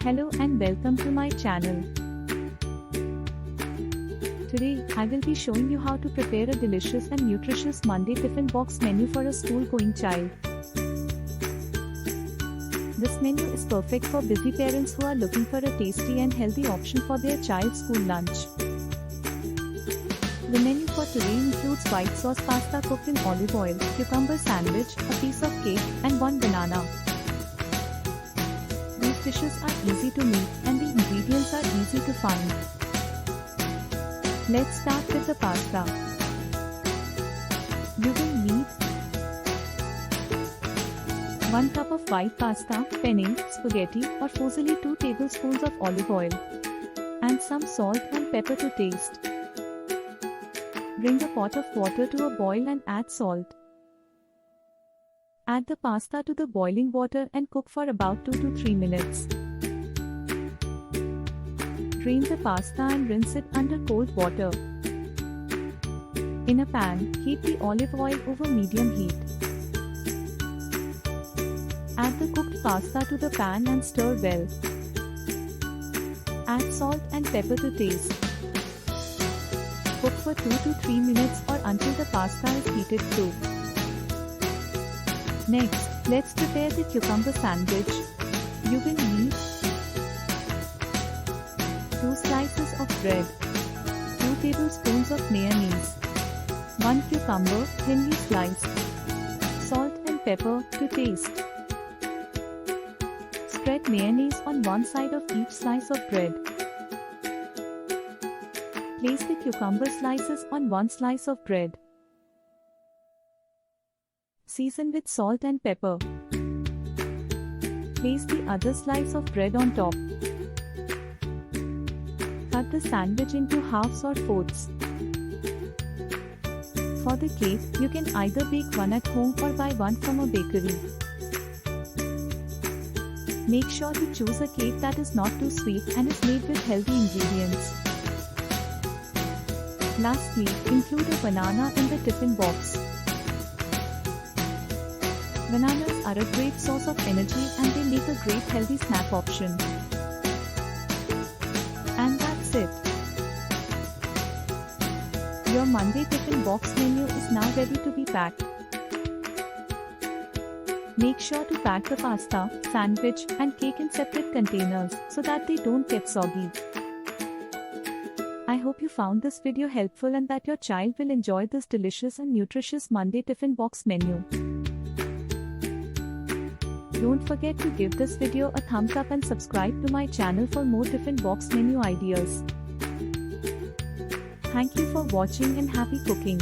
Hello and welcome to my channel. Today, I will be showing you how to prepare a delicious and nutritious Monday tiffin box menu for a school-going child. This menu is perfect for busy parents who are looking for a tasty and healthy option for their child's school lunch. The menu for today includes white sauce pasta cooked in olive oil, cucumber sandwich, a piece of cake, and 1 banana. These dishes are easy to make and the ingredients are easy to find. Let's start with the pasta. You will need 1 cup of white pasta, penne, spaghetti or fusilli, 2 tablespoons of olive oil, and some salt and pepper to taste. Bring a pot of water to a boil and add salt. Add the pasta to the boiling water and cook for about 2 to 3 minutes. Drain the pasta and rinse it under cold water. In a pan, heat the olive oil over medium heat. Add the cooked pasta to the pan and stir well. Add salt and pepper to taste. Cook for 2 to 3 minutes or until the pasta is heated through. Next, let's prepare the cucumber sandwich. You will need 2 slices of bread, 2 tablespoons of mayonnaise, 1 cucumber thinly sliced, salt and pepper to taste. Spread mayonnaise on one side of each slice of bread. Place the cucumber slices on one slice of bread. Season with salt and pepper. Place the other slice of bread on top. Cut the sandwich into halves or fourths. For the cake, you can either bake one at home or buy one from a bakery. Make sure to choose a cake that is not too sweet and is made with healthy ingredients. Lastly, include a banana in the tiffin box. Bananas are a great source of energy and they make a great healthy snack option. And that's it. Your Monday tiffin box menu is now ready to be packed. Make sure to pack the pasta, sandwich, and cake in separate containers so that they don't get soggy. I hope you found this video helpful and that your child will enjoy this delicious and nutritious Monday tiffin box menu. Don't forget to give this video a thumbs up and subscribe to my channel for more tiffin box menu ideas. Thank you for watching and happy cooking.